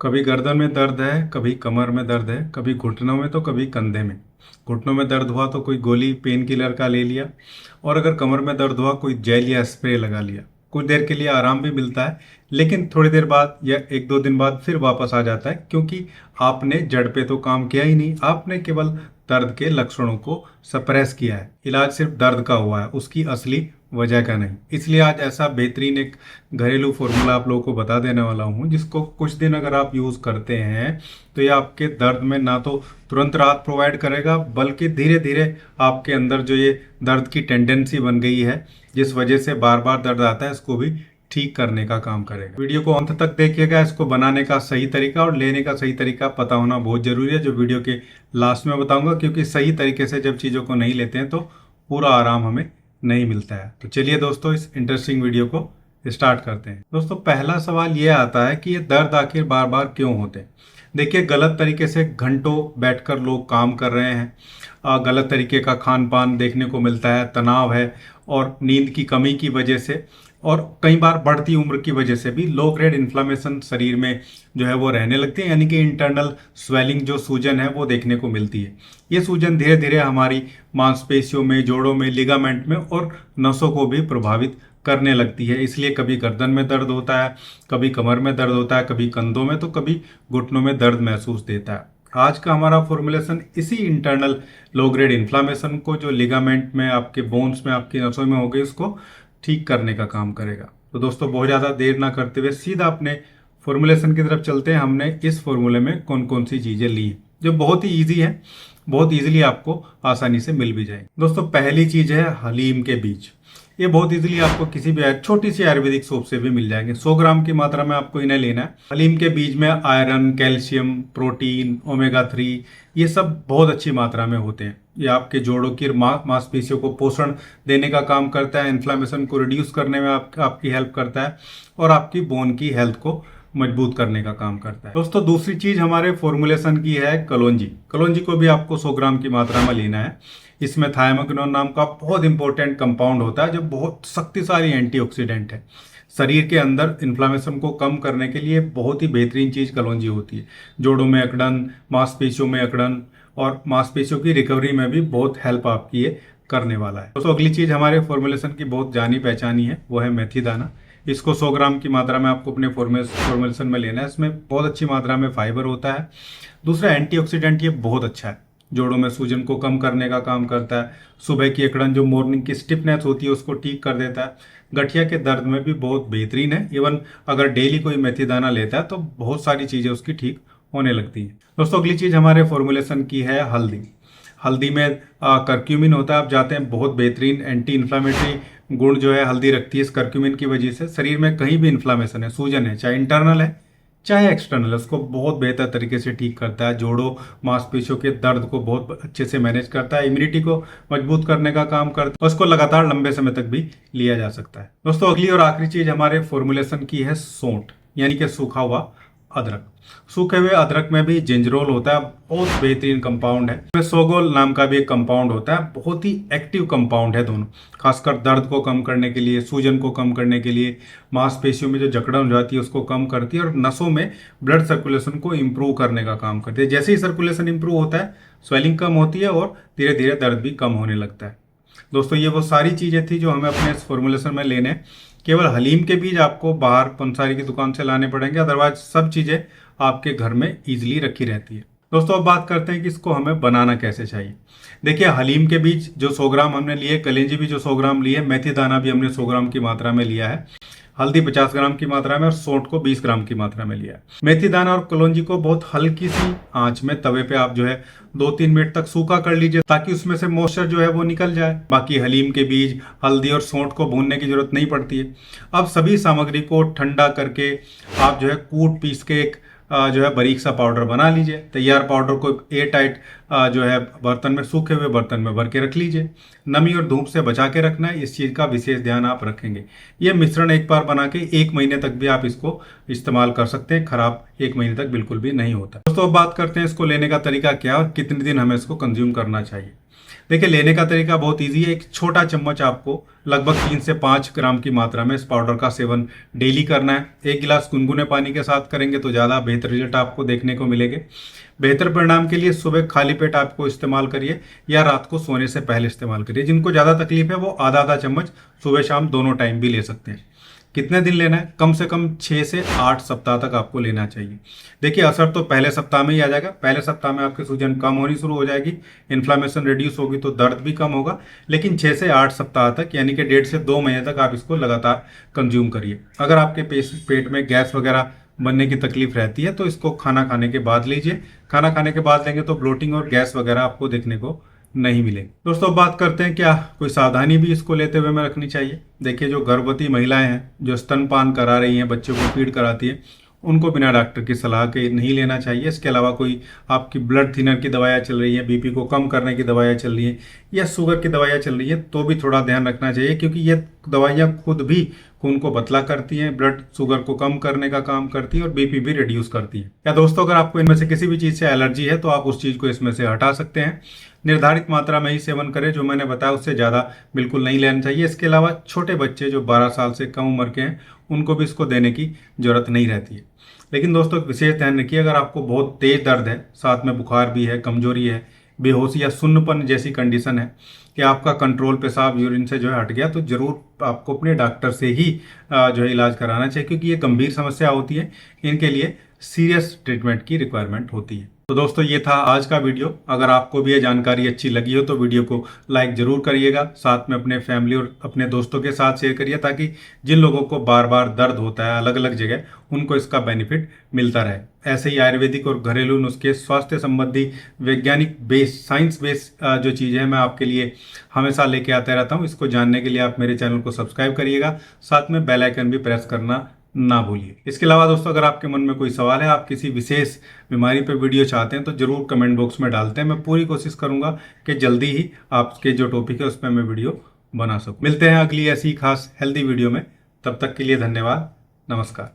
कभी गर्दन में दर्द है, कभी कमर में दर्द है, कभी घुटनों में तो कभी कंधे में। घुटनों में दर्द हुआ तो कोई गोली पेन किलर का ले लिया, और अगर कमर में दर्द हुआ कोई जेल या स्प्रे लगा लिया। कुछ देर के लिए आराम भी मिलता है, लेकिन थोड़ी देर बाद या एक दो दिन बाद फिर वापस आ जाता है, क्योंकि आपने जड़ पे तो काम किया ही नहीं, आपने केवल दर्द के लक्षणों को सप्रेस किया है। इलाज सिर्फ दर्द का हुआ है, उसकी असली वजह का नहीं। इसलिए आज ऐसा बेहतरीन एक घरेलू फॉर्मूला आप लोगों को बता देने वाला हूँ, जिसको कुछ दिन अगर आप यूज़ करते हैं तो ये आपके दर्द में ना तो तुरंत राहत प्रोवाइड करेगा, बल्कि धीरे धीरे आपके अंदर जो ये दर्द की टेंडेंसी बन गई है, जिस वजह से बार बार दर्द आता है, इसको भी ठीक करने का काम करेगा। वीडियो को अंत तक देखिएगा। इसको बनाने का सही तरीका और लेने का सही तरीका पता होना बहुत जरूरी है, जो वीडियो के लास्ट में बताऊंगा, क्योंकि सही तरीके से जब चीज़ों को नहीं लेते हैं तो पूरा आराम हमें नहीं मिलता है। तो चलिए दोस्तों, इस इंटरेस्टिंग वीडियो को स्टार्ट करते हैं। दोस्तों, पहला सवाल ये आता है कि ये दर्द आखिर बार बार क्यों होते हैं। देखिए, गलत तरीके से घंटों बैठकर लोग काम कर रहे हैं, गलत तरीके का खान पान देखने को मिलता है, तनाव है, और नींद की कमी की वजह से, और कई बार बढ़ती उम्र की वजह से भी लो ग्रेड इन्फ्लामेशन शरीर में जो है वो रहने लगती है, यानी कि इंटरनल स्वेलिंग, जो सूजन है वो देखने को मिलती है। ये सूजन धीरे धीरे हमारी मांसपेशियों में, जोड़ों में, लिगामेंट में और नसों को भी प्रभावित करने लगती है। इसलिए कभी गर्दन में दर्द होता है, कभी कमर में दर्द होता है, कभी कंधों में, तो कभी घुटनों में दर्द महसूस देता है। आज का हमारा फॉर्मुलेशन इसी इंटरनल लो ग्रेड इन्फ्लामेशन को, जो लिगामेंट में, आपके बोन्स में, आपकी नसों में हो गई, उसको ठीक करने का काम करेगा। तो दोस्तों, बहुत ज़्यादा देर ना करते हुए सीधा अपने फॉर्मुलेशन की तरफ चलते हैं। हमने इस फॉर्मूले में कौन कौन सी चीज़ें ली हैं, जो बहुत ही ईजी है, बहुत ईजिली आपको आसानी से मिल भी जाएगी। दोस्तों, पहली चीज़ है हलीम के बीज। ये बहुत इजीली आपको किसी भी छोटी सी आयुर्वेदिक शॉप से भी मिल जाएंगे। 100 ग्राम की मात्रा में आपको इन्हें लेना है। हलीम के बीज में आयरन, कैल्शियम, प्रोटीन, ओमेगा 3, ये सब बहुत अच्छी मात्रा में होते हैं। ये आपके जोड़ों की मांसपेशियों को पोषण देने का काम करता है, इन्फ्लामेशन को रिड्यूस करने में आपकी हेल्प करता है, और आपकी बोन की हेल्थ को मजबूत करने का काम करता है। दोस्तों, दूसरी चीज हमारे फॉर्मुलेशन की है कलौंजी। कलौंजी को भी आपको 100 ग्राम की मात्रा में लेना है। इसमें थायमोक्विनोन नाम का बहुत इंपॉर्टेंट कंपाउंड होता है, जो बहुत शक्तिशाली एंटीऑक्सीडेंट है। शरीर के अंदर इन्फ्लामेशन को कम करने के लिए बहुत ही बेहतरीन चीज कलौंजी होती है। जोड़ों में अकड़न, मांसपेशियों में अकड़न और मांसपेशियों की रिकवरी में भी बहुत हेल्प आपकी ये करने वाला है। दोस्तों, अगली चीज हमारे फॉर्मुलेशन की बहुत जानी पहचानी है, वो है मेथी दाना। इसको 100 ग्राम की मात्रा में आपको अपने फॉर्मुलेशन में लेना है। इसमें बहुत अच्छी मात्रा में फाइबर होता है। दूसरा, एंटीऑक्सीडेंट ये बहुत अच्छा है, जोड़ों में सूजन को कम करने का काम करता है। सुबह की अकड़न, जो मॉर्निंग की स्टिफनेस होती है, उसको ठीक कर देता है। गठिया के दर्द में भी बहुत बेहतरीन है। इवन अगर डेली कोई मेथी दाना लेता है तो बहुत सारी चीज़ें उसकी ठीक होने लगती हैं। दोस्तों, अगली चीज़ हमारे फॉर्मुलेशन की है हल्दी। हल्दी में करक्यूमिन होता है। आप जाते हैं, बहुत बेहतरीन एंटी इन्फ्लामेटरी गुण जो है हल्दी रखती है। इस करक्यूमिन की वजह से शरीर में कहीं भी इन्फ्लामेशन है, सूजन है, चाहे इंटरनल है चाहे एक्सटर्नल, उसको बहुत बेहतर तरीके से ठीक करता है। जोड़ों, मांसपेशियों के दर्द को बहुत अच्छे से मैनेज करता है। इम्यूनिटी को मजबूत करने का काम करता है, और उसको लगातार लंबे समय तक भी लिया जा सकता है। दोस्तों, अगली और आखिरी चीज हमारे फॉर्मुलेशन की है सौंठ, यानी कि सूखा हुआ अदरक। सूखे हुए अदरक में भी जिंजरोल होता है, बहुत बेहतरीन कंपाउंड है। इसमें सोगोल नाम का भी एक कंपाउंड होता है, बहुत ही एक्टिव कंपाउंड है दोनों, खासकर दर्द को कम करने के लिए, सूजन को कम करने के लिए, मांसपेशियों में जो जकड़न हो जाती है उसको कम करती है, और नसों में ब्लड सर्कुलेशन को इम्प्रूव करने का काम करती है। जैसे ही सर्कुलेशन इम्प्रूव होता है, स्वेलिंग कम होती है और धीरे धीरे दर्द भी कम होने लगता है। दोस्तों, ये वो सारी चीज़ें थी जो हमें अपने इस फॉर्मुलेशन में लेने। केवल हलीम के बीज आपको बाहर पंसारी की दुकान से लाने पड़ेंगे, अदरवाइज सब चीज़ें आपके घर में इजीली रखी रहती है। दोस्तों, अब बात करते हैं कि इसको हमें बनाना कैसे चाहिए। देखिए, हलीम के बीज जो 100 ग्राम हमने लिए, कलेंजी भी जो 100 ग्राम लिए, मेथी दाना भी हमने 100 ग्राम की मात्रा में लिया है, हल्दी 50 ग्राम की मात्रा में, और सौंठ को 20 ग्राम की मात्रा में लिया है। मेथी दाना और कलौंजी को बहुत हल्की सी आंच में तवे पे आप जो है 2-3 मिनट तक सूखा कर लीजिए, ताकि उसमें से मॉइस्चर जो है वो निकल जाए। बाकी हलीम के बीज, हल्दी और सौंठ को भूनने की जरूरत नहीं पड़ती है। अब सभी सामग्री को ठंडा करके आप जो है कूट पीस के एक जो है बारीक सा पाउडर बना लीजिए। तैयार पाउडर को एयर टाइट जो है बर्तन में, सूखे हुए बर्तन में भर के रख लीजिए। नमी और धूप से बचा के रखना है, इस चीज़ का विशेष ध्यान आप रखेंगे। ये मिश्रण एक बार बना के 1 महीने तक भी आप इसको इस्तेमाल कर सकते हैं, खराब 1 महीने तक बिल्कुल भी नहीं होता। दोस्तों, अब बात करते हैं इसको लेने का तरीका क्या और कितने दिन हमें इसको कंज्यूम करना चाहिए। देखिए लेने का तरीका बहुत ईजी है। एक छोटा चम्मच आपको लगभग 3 से 5 ग्राम की मात्रा में इस पाउडर का सेवन डेली करना है। 1 गिलास गुनगुने पानी के साथ करेंगे तो ज़्यादा बेहतर रिजल्ट आपको देखने को मिलेंगे। बेहतर परिणाम के लिए सुबह खाली पेट आपको इस्तेमाल करिए या रात को सोने से पहले इस्तेमाल करिए। जिनको ज़्यादा तकलीफ है वो आधा आधा चम्मच सुबह शाम दोनों टाइम भी ले सकते हैं। कितने दिन लेना है? कम से कम 6 से 8 सप्ताह तक आपको लेना चाहिए। देखिए असर तो पहले सप्ताह में ही आ जाएगा। पहले सप्ताह में आपकी सूजन कम होनी शुरू हो जाएगी, इन्फ्लामेशन रिड्यूस होगी तो दर्द भी कम होगा। लेकिन 6 से 8 सप्ताह तक यानी कि 1.5 से 2 महीने तक आप इसको लगातार कंज्यूम करिए। अगर आपके पेट में गैस वगैरह बनने की तकलीफ रहती है तो इसको खाना खाने के बाद लीजिए। खाना खाने के बाद लेंगे तो ब्लोटिंग और गैस वगैरह आपको देखने को नहीं मिलेगी। दोस्तों बात करते हैं क्या कोई सावधानी भी इसको लेते हुए में रखनी चाहिए। देखिए जो गर्भवती महिलाएं हैं, जो स्तनपान करा रही हैं, बच्चों को फीड कराती है, उनको बिना डॉक्टर की सलाह के नहीं लेना चाहिए। इसके अलावा कोई आपकी ब्लड थिनर की दवाइयाँ चल रही है, बीपी को कम करने की दवाइयाँ चल रही हैं या शुगर की दवाइयाँ चल रही है तो भी थोड़ा ध्यान रखना चाहिए, क्योंकि ये दवाइयाँ खुद भी खून को पतला करती हैं, ब्लड शुगर को कम करने का काम करती हैं और बीपी भी रिड्यूस करती है। या दोस्तों अगर आपको इनमें से किसी भी चीज़ से एलर्जी है तो आप उस चीज़ को इसमें से हटा सकते हैं। निर्धारित मात्रा में ही सेवन करें, जो मैंने बताया उससे ज़्यादा बिल्कुल नहीं लेना चाहिए। इसके अलावा छोटे बच्चे जो 12 साल से कम उम्र के हैं उनको भी इसको देने की जरूरत नहीं रहती है। लेकिन दोस्तों विशेष ध्यान रखिए, अगर आपको बहुत तेज दर्द है, साथ में बुखार भी है, कमजोरी है, बेहोशी या सुन्नपन जैसी कंडीशन है कि आपका कंट्रोल पेशाब यूरिन से जो है हट गया, तो जरूर आपको अपने डॉक्टर से ही जो है इलाज कराना चाहिए, क्योंकि ये गंभीर समस्या होती है। इनके लिए सीरियस ट्रीटमेंट की रिक्वायरमेंट होती है। तो दोस्तों ये था आज का वीडियो। अगर आपको भी ये जानकारी अच्छी लगी हो तो वीडियो को लाइक जरूर करिएगा, साथ में अपने फैमिली और अपने दोस्तों के साथ शेयर करिए, ताकि जिन लोगों को बार बार दर्द होता है अलग अलग जगह, उनको इसका बेनिफिट मिलता रहे। ऐसे ही आयुर्वेदिक और घरेलू नुस्खे, स्वास्थ्य संबंधी वैज्ञानिक बेस, साइंस बेस जो चीज़ें हैं मैं आपके लिए हमेशा लेके आता रहता हूँ। इसको जानने के लिए आप मेरे चैनल को सब्सक्राइब करिएगा, साथ में बेल आइकन भी प्रेस करना ना भूलिए। इसके अलावा दोस्तों अगर आपके मन में कोई सवाल है, आप किसी विशेष बीमारी पे वीडियो चाहते हैं तो जरूर कमेंट बॉक्स में डालते हैं। मैं पूरी कोशिश करूंगा कि जल्दी ही आपके जो टॉपिक है उस पर मैं वीडियो बना सकूं। मिलते हैं अगली ऐसी खास हेल्दी वीडियो में, तब तक के लिए धन्यवाद, नमस्कार।